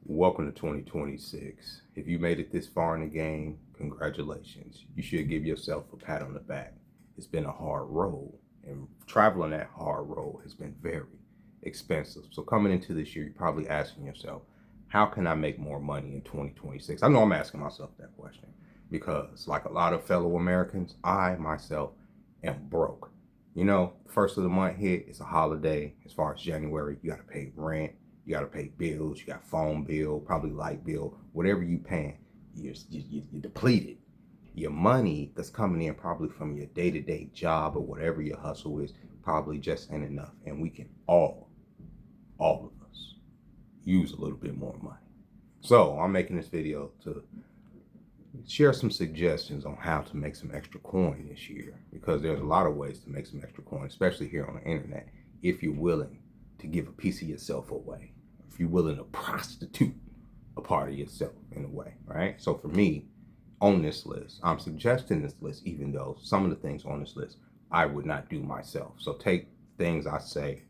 Welcome to 2026. If you made it this far in the game, congratulations. You should give yourself a pat on the back. It's been a hard road, and traveling that hard road has been very expensive. So coming into this year, you're probably asking yourself, how can I make more money in 2026? I know I'm asking myself that question because, like a lot of fellow Americans, I myself am broke. First of the month hit, it's a holiday. As far as January, you got to pay rent. You got to pay bills. You got phone bill, probably light bill, whatever you paying. You're depleted. Your money that's coming in probably from your day-to-day job or whatever your hustle is probably just ain't enough. And we can all of us, use a little bit more money. So I'm making this video to share some suggestions on how to make some extra coin this year, because there's a lot of ways to make some extra coin, especially here on the internet, if you're willing to give a piece of yourself away, if you're willing to prostitute a part of yourself in a way, right? So for me, on this list, I'm suggesting this list, even though some of the things on this list I would not do myself. So take things I say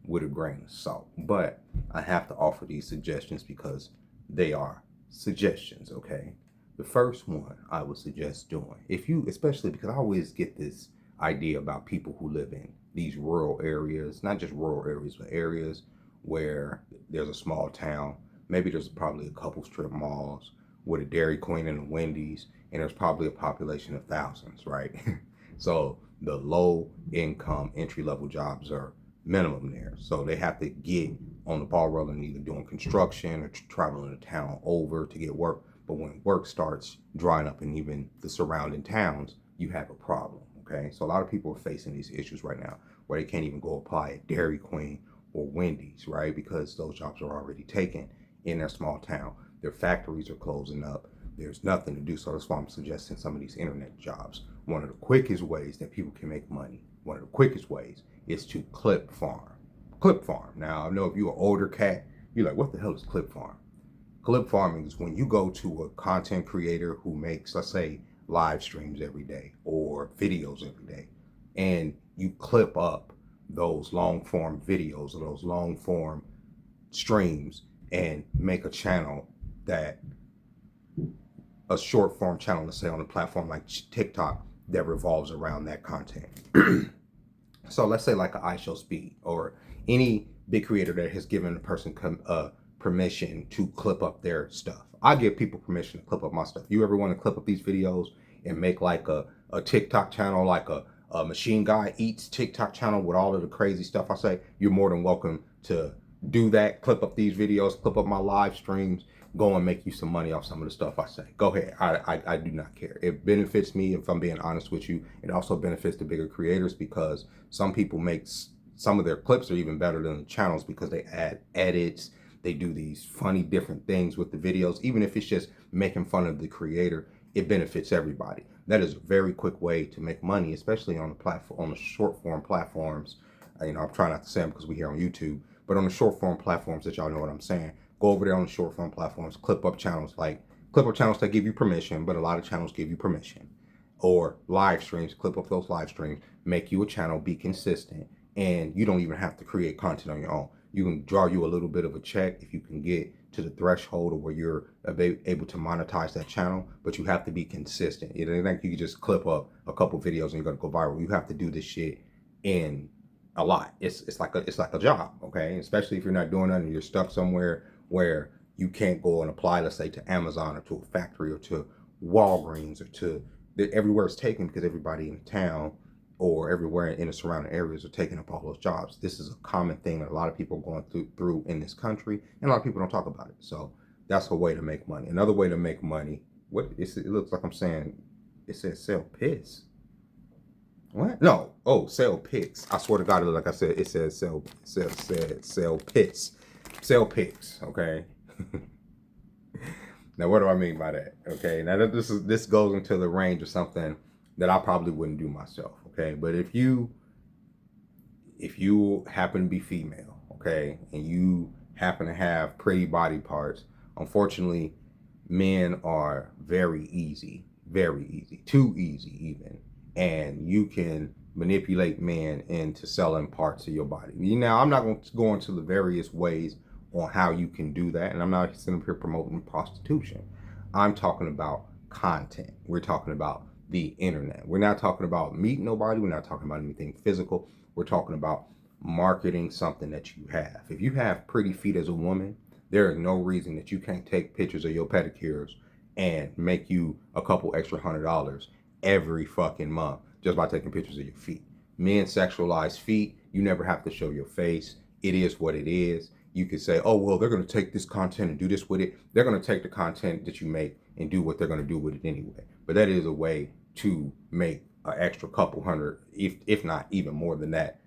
with a grain of salt. But I have to offer these suggestions because they are suggestions, okay? The first one I would suggest doing, especially because I always get this idea about people who live in these rural areas, not just rural areas, but areas where there's a small town. Maybe there's probably a couple strip malls with a Dairy Queen and a Wendy's, and there's probably a population of thousands, right? So the low income entry level jobs are minimum there. So they have to get on the ball rolling, either doing construction or traveling the town over to get work. But when work starts drying up in even the surrounding towns, you have a problem. Okay, so a lot of people are facing these issues right now where they can't even go apply at Dairy Queen or Wendy's, right? Because those jobs are already taken in their small town. Their factories are closing up. There's nothing to do. So that's why I'm suggesting some of these internet jobs. One of the quickest ways that people can make money, one of the quickest ways is to clip farm. Clip farm. Now, I know if you're an older cat, you're like, what the hell is clip farm? Clip farming is when you go to a content creator who makes, let's say, live streams every day or videos every day, and you clip up those long form videos or those long form streams and make a channel a short form channel, let's say on a platform like TikTok, that revolves around that content. So let's say like an iShowSpeed or any big creator that has given a person permission to clip up their stuff. I give people permission to clip up my stuff. You ever want to clip up these videos and make like a TikTok channel, like a Machine Guy Eats TikTok channel with all of the crazy stuff I say, you're more than welcome to do that. Clip up these videos, clip up my live streams, go and make you some money off some of the stuff I say. Go ahead. I do not care. It benefits me, if I'm being honest with you. It also benefits the bigger creators because some people make some of their clips are even better than the channels because they add edits. They do these funny different things with the videos. Even if it's just making fun of the creator, it benefits everybody. That is a very quick way to make money, especially on the platform, on the short form platforms. I'm trying not to say them because we're here on YouTube, but on the short form platforms that y'all know what I'm saying. Go over there on the short form platforms, clip up channels that give you permission, but a lot of channels give you permission. Or live streams, clip up those live streams, make you a channel, be consistent, and you don't even have to create content on your own. You can draw you a little bit of a check if you can get to the threshold of where you're able to monetize that channel, but you have to be consistent. It ain't like you can just clip up a couple videos and you're gonna go viral. You have to do this shit in a lot. It's like a job, okay? Especially if you're not doing nothing, you're stuck somewhere where you can't go and apply, let's say, to Amazon or to a factory or to Walgreens or to everywhere it's taken because everybody in town or everywhere in the surrounding areas are taking up all those jobs. This is a common thing that a lot of people are going through in this country, and a lot of people don't talk about it. So that's a way to make money. Another way to make money, it looks like I'm saying, it says sell piss. What? No. Oh, sell pics. I swear to God, like I said, it says sell pics. Sell pics, okay? Now, what do I mean by that? Okay, now this goes into the range of something that I probably wouldn't do myself, okay? But if you happen to be female, okay, and you happen to have pretty body parts, unfortunately, men are very easy, too easy even, and you can manipulate men into selling parts of your body. Now, I'm not going to go into the various ways on how you can do that. And I'm not sitting up here promoting prostitution. I'm talking about content. We're talking about the internet. We're not talking about meeting nobody. We're not talking about anything physical. We're talking about marketing something that you have. If you have pretty feet as a woman, there is no reason that you can't take pictures of your pedicures and make you a couple extra $100 every fucking month just by taking pictures of your feet. Men sexualize feet. You never have to show your face. It is what it is. You could say, oh, well, they're going to take this content and do this with it. They're going to take the content that you make and do what they're going to do with it anyway. But that is a way to make an extra couple hundred, if not even more than that,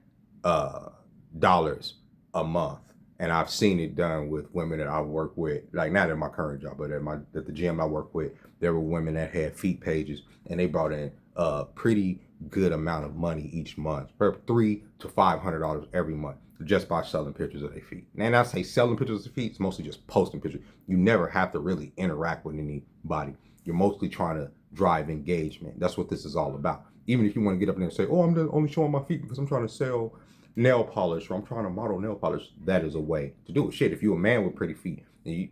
dollars a month. And I've seen it done with women that I work with, like not at my current job, but at the gym I work with, there were women that had feet pages and they brought in a pretty good amount of money each month, $300 to $500 every month, just by selling pictures of their feet. And I say selling pictures of their feet, it's mostly just posting pictures. You never have to really interact with anybody. You're mostly trying to drive engagement. That's what this is all about. Even if you want to get up there and say, oh, I'm only showing my feet because I'm trying to sell nail polish or I'm trying to model nail polish, that is a way to do it. Shit, if you're a man with pretty feet,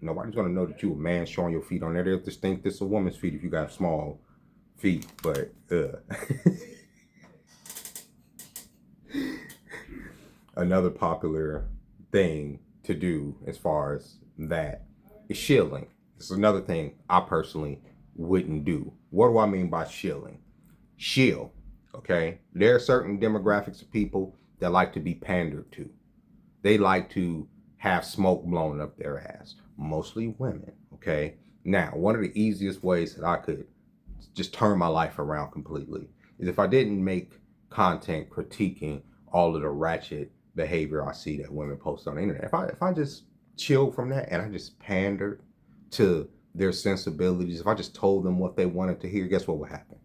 nobody's going to know that you're a man showing your feet on there. They'll just think this is a woman's feet if you got small feet. But another popular thing to do as far as that is shilling. This is another thing I personally wouldn't do. What do I mean by shilling? Shill, okay? There are certain demographics of people that like to be pandered to. They like to have smoke blown up their ass. Mostly women, okay? Now, one of the easiest ways that I could just turn my life around completely is if I didn't make content critiquing all of the ratchet behavior I see that women post on the internet. If I just chill from that and I just pandered to their sensibilities, if I just told them what they wanted to hear, guess what would happen?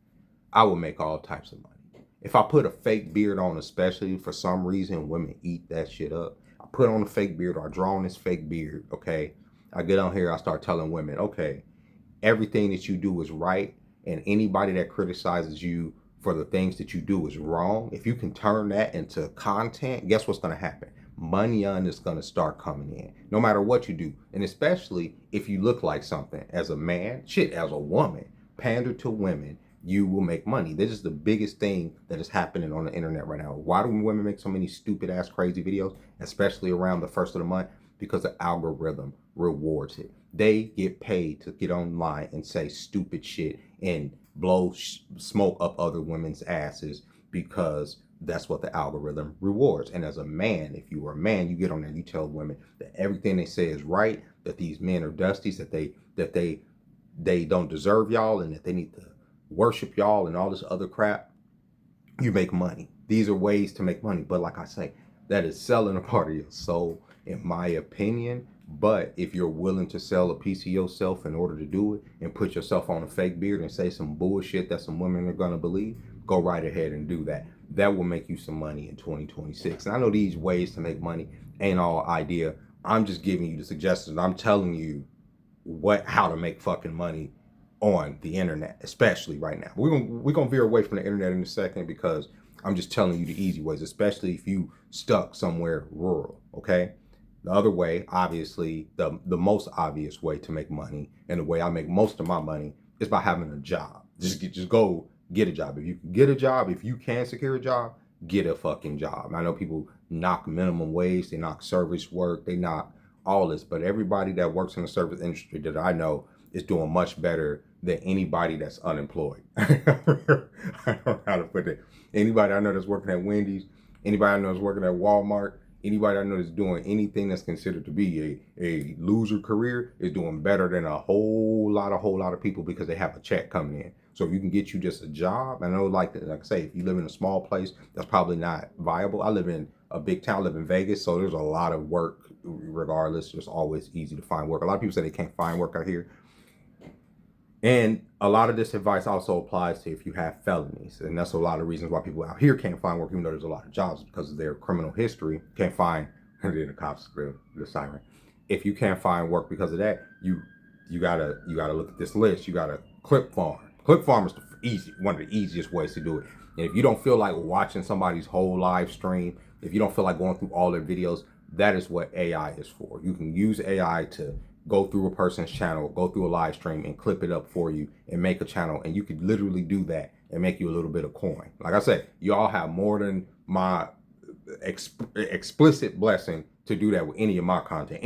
I would make all types of money. If I put a fake beard on, especially for some reason, women eat that shit up. I put on a fake beard or I draw on this fake beard, okay? I get on here, I start telling women, okay, everything that you do is right, and anybody that criticizes you for the things that you do is wrong. If you can turn that into content, guess what's going to happen? Money is going to start coming in, no matter what you do. And especially if you look like something as a man, shit, as a woman, pander to women, you will make money. This is the biggest thing that is happening on the internet right now. Why do women make so many stupid ass crazy videos, especially around the first of the month? Because the algorithm rewards it. They get paid to get online and say stupid shit and blow smoke up other women's asses because that's what the algorithm rewards. And as a man, if you are a man, you get on there and you tell women that everything they say is right, that these men are dusties, that they don't deserve y'all, and that they need to worship y'all and all this other crap. You make money. These are ways to make money. But like I say, that is selling a part of your soul, in my opinion. But if you're willing to sell a piece of yourself in order to do it and put yourself on a fake beard and say some bullshit that some women are going to believe, go right ahead and do that. That will make you some money in 2026. And I know these ways to make money ain't all idea. I'm just giving you the suggestions. I'm telling you how to make fucking money on the internet, especially right now. We're gonna veer away from the internet in a second because I'm just telling you the easy ways, especially if you stuck somewhere rural, okay? The other way, obviously, the most obvious way to make money, and the way I make most of my money, is by having a job. Just go get a job. If you can get a job, if you can secure a job, get a fucking job. I know people knock minimum wage, they knock service work, they knock all this, but everybody that works in the service industry that I know is doing much better than anybody that's unemployed. I don't know how to put it. Anybody I know that's working at Wendy's, anybody I know that's working at Walmart, anybody I know that's doing anything that's considered to be a loser career is doing better than a whole lot of people because they have a check coming in. So if you can get you just a job, I know like I say, if you live in a small place, that's probably not viable. I live in a big town, I live in Vegas, so there's a lot of work regardless. It's always easy to find work. A lot of people say they can't find work out here. And a lot of this advice also applies to if you have felonies. And that's a lot of reasons why people out here can't find work, even though there's a lot of jobs, because of their criminal history. Can't find, and then the cops, the siren. If you can't find work because of that, you gotta look at this list. You gotta clip farm. Clip farm is one of the easiest ways to do it. And if you don't feel like watching somebody's whole live stream, if you don't feel like going through all their videos, That is what AI is for. You can use AI to go through a person's channel, go through a live stream and clip it up for you and make a channel. And you could literally do that and make you a little bit of coin. Like I said, y'all have more than my explicit blessing to do that with any of my content,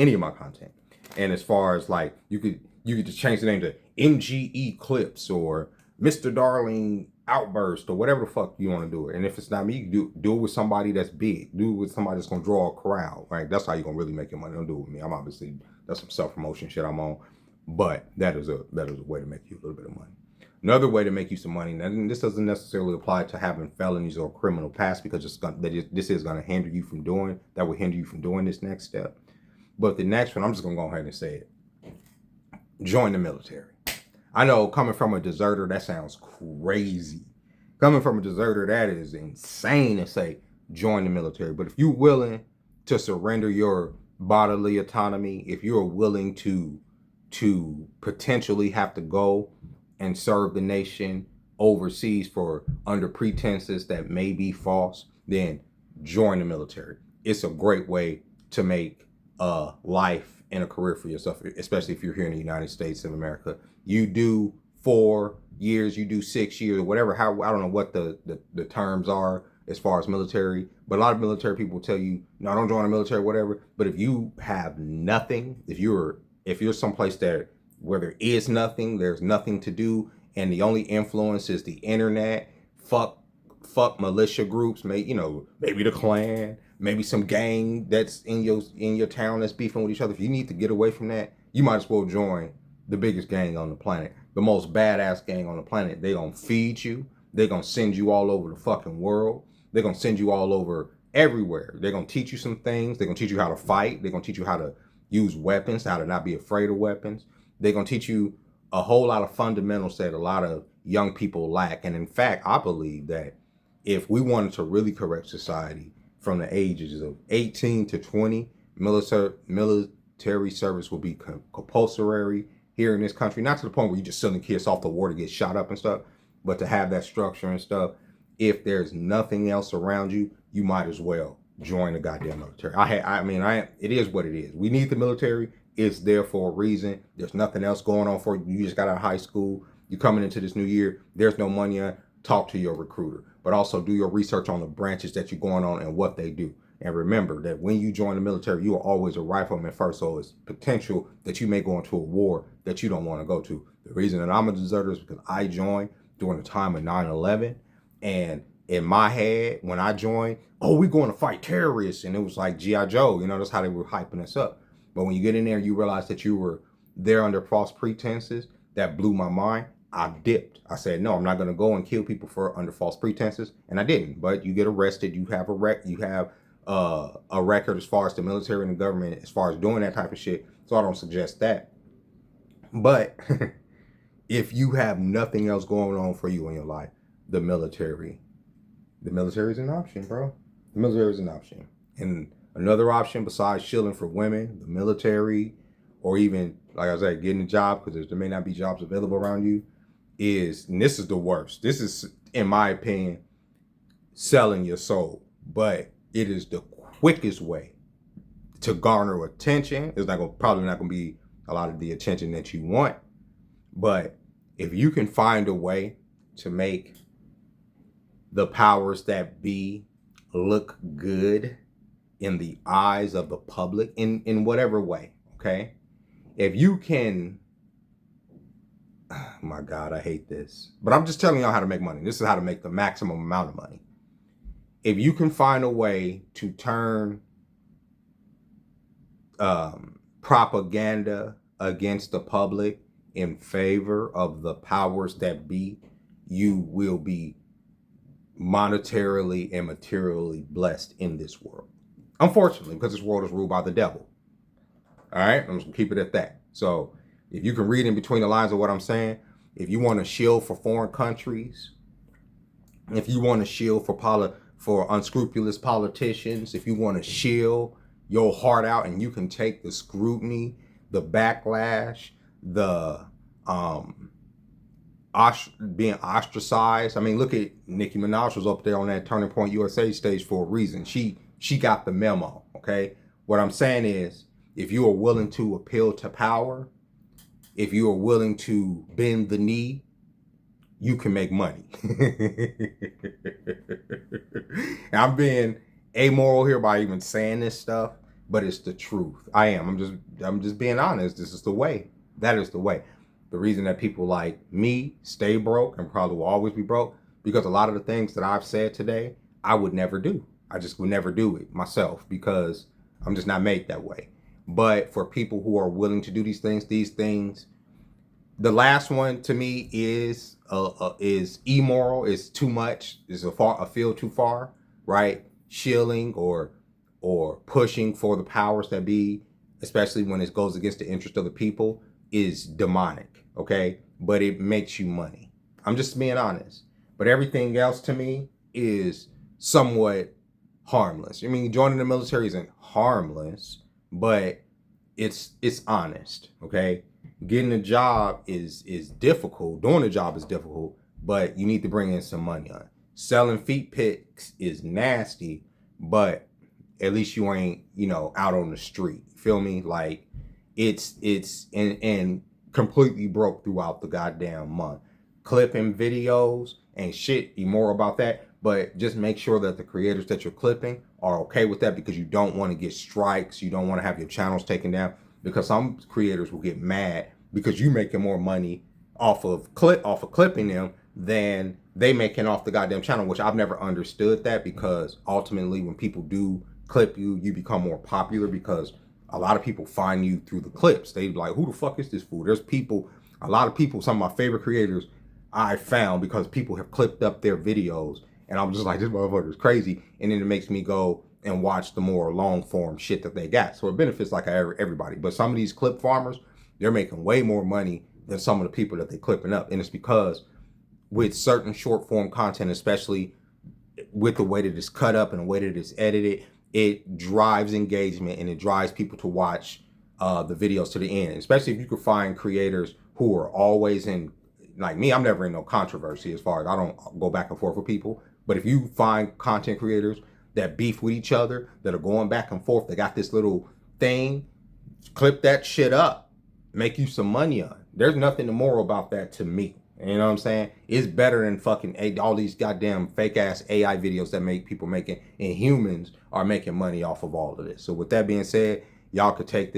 And as far as like, you could just change the name to MGE Clips or Mr. Darling Outburst or whatever the fuck you want to do it. And if it's not me, you do it with somebody that's big. Do it with somebody that's gonna draw a crowd. Right? That's how you're gonna really make your money. Don't do it with me. I'm obviously, that's some self-promotion shit I'm on. But that is a way to make you a little bit of money. Another way to make you some money, and this doesn't necessarily apply to having felonies or criminal past, because this is going to hinder you from doing, that will hinder you from doing this next step. But the next one, I'm just going to go ahead and say it. Join the military. I know, coming from a deserter, that sounds crazy. Coming from a deserter, that is insane to say, join the military. But if you're willing to surrender your bodily autonomy, if you're willing to potentially have to go and serve the nation overseas for under pretenses that may be false, then join the military. It's a great way to make a life and a career for yourself, especially if you're here in the United States of America. You do 4 years, you do 6 years, whatever, how, I don't know what the terms are as far as military, but a lot of military people will tell you, no, don't join the military, whatever. But if you have nothing, if you're someplace that where there is nothing, there's nothing to do, and the only influence is the internet, fuck militia groups, maybe the Klan, maybe some gang that's in your town that's beefing with each other. If you need to get away from that, you might as well join the biggest gang on the planet, the most badass gang on the planet. They gonna feed you. They gonna send you all over the fucking world. They're gonna send you all over everywhere. They're gonna teach you some things. They're gonna teach you how to fight. They're gonna teach you how to use weapons, how to not be afraid of weapons. They're going to teach you a whole lot of fundamentals that a lot of young people lack. And in fact, I believe that if we wanted to really correct society from the ages of 18 to 20, military service will be compulsory here in this country. Not to the point where you just sending kids off the war to get shot up and stuff, but to have that structure and stuff. If there's nothing else around you, you might as well join the goddamn military. It is what it is. We need the military. It's there for a reason. There's nothing else going on for you. You just got out of high school. You're coming into this new year. There's no money. Talk to your recruiter, but also do your research on the branches that you're going on and what they do. And remember that when you join the military, you are always a rifleman first. So it's potential that you may go into a war that you don't want to go to. The reason that I'm a deserter is because I joined during the time of 9/11. And in my head, when I joined, we're going to fight terrorists. And it was like G.I. Joe, that's how they were hyping us up. But when you get in there and you realize that you were there under false pretenses, that blew my mind. I dipped. I said, no, I'm not going to go and kill people under false pretenses. And I didn't. But you get arrested. You have a record as far as the military and the government, as far as doing that type of shit. So I don't suggest that. But if you have nothing else going on for you in your life, the military is an option, bro. The military is an option. And another option besides shilling for women, the military, or even, like I said, getting a job, because there may not be jobs available around you, and this is the worst. This is, in my opinion, selling your soul. But it is the quickest way to garner attention. It's probably not going to be a lot of the attention that you want. But if you can find a way to make the powers that be look good in the eyes of the public, in whatever way, okay? If you can, oh my God, I hate this, but I'm just telling y'all how to make money. This is how to make the maximum amount of money. If you can find a way to turn propaganda against the public in favor of the powers that be, you will be monetarily and materially blessed in this world. Unfortunately, because this world is ruled by the devil. All right, I'm just gonna keep it at that. So if you can read in between the lines of what I'm saying, if you want to shield for foreign countries, if you want to shield for unscrupulous politicians, if you want to shield your heart out and you can take the scrutiny, the backlash, the being ostracized. I mean, look at Nicki Minaj was up there on that Turning Point USA stage for a reason. She got the memo, okay? What I'm saying is, if you are willing to appeal to power, if you are willing to bend the knee, you can make money. I'm being amoral here by even saying this stuff, but it's the truth. I am. I'm just being honest. This is the way. That is the way. The reason that people like me stay broke and probably will always be broke, because a lot of the things that I've said today, I would never do. I just would never do it myself because I'm just not made that way. But for people who are willing to do these things, the last one to me is immoral. Is too much. Is a feel too far, right? Shilling or pushing for the powers that be, especially when it goes against the interest of the people, is demonic. Okay, but it makes you money. I'm just being honest. But everything else to me is somewhat harmless. I mean, joining the military isn't harmless, but it's honest. Okay, getting a job is difficult. Doing a job is difficult, but you need to bring in some money on. Selling feet pics is nasty, but at least you ain't, out on the street. Feel me? Like it's and completely broke throughout the goddamn month. Clipping videos and shit, be more about that. But just make sure that the creators that you're clipping are okay with that, because you don't want to get strikes. You don't want to have your channels taken down, because some creators will get mad because you making more money off of clipping them than they making off the goddamn channel, which I've never understood that, because ultimately when people do clip you, you become more popular because a lot of people find you through the clips. They be like, who the fuck is this fool? There's people, a lot of people, some of my favorite creators I found because people have clipped up their videos, and I'm just like, this motherfucker is crazy. And then it makes me go and watch the more long form shit that they got. So it benefits like everybody. But some of these clip farmers, they're making way more money than some of the people that they clipping up. And it's because with certain short form content, especially with the way that it's cut up and the way that it's edited, it drives engagement and it drives people to watch the videos to the end. Especially if you could find creators who are always in, like me, I'm never in no controversy as far as I don't go back and forth with people. But if you find content creators that beef with each other, that are going back and forth, they got this little thing, clip that shit up, make you some money on. There's nothing immoral about that to me. You know what I'm saying? It's better than fucking all these goddamn fake ass AI videos that make people making, and humans are making money off of all of this. So with that being said, y'all could take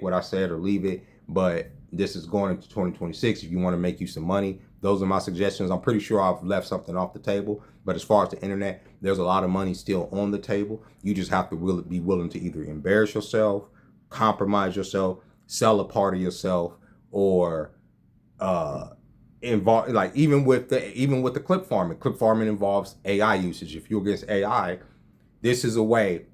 what I said or leave it. But this is going into 2026. If you want to make you some money, those are my suggestions. I'm pretty sure I've left something off the table. But as far as the internet, there's a lot of money still on the table. You just have to be willing to either embarrass yourself, compromise yourself, sell a part of yourself, or involve, like even with the clip farming involves AI usage. If you're against AI, this is a way.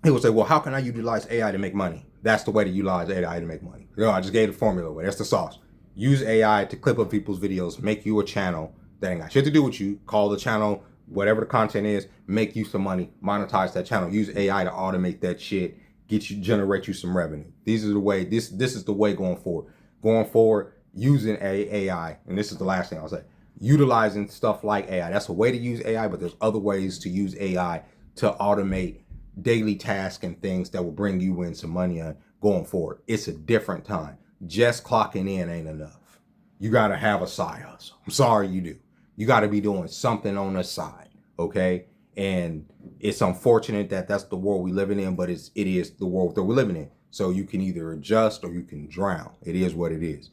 He will say, well, how can I utilize AI to make money? That's the way to utilize AI to make money. I just gave the formula away. That's the sauce. Use AI to clip up people's videos, make you a channel that ain't got shit to do with you. Call the channel whatever the content is, make you some money, monetize that channel. Use AI to automate that shit, generate you some revenue. These are the way. This is the way going forward. Going forward, using AI, and this is the last thing I'll say. Utilizing stuff like AI. That's a way to use AI, but there's other ways to use AI to automate daily tasks and things that will bring you in some money on going forward. It's a different time. Just clocking in ain't enough. You got to have a side hustle. I'm sorry, you do. You got to be doing something on the side, okay? And it's unfortunate that that's the world we living in, but it is the world that we're living in. So you can either adjust or you can drown. It is what it is.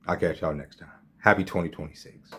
I'll catch y'all next time. Happy 2026.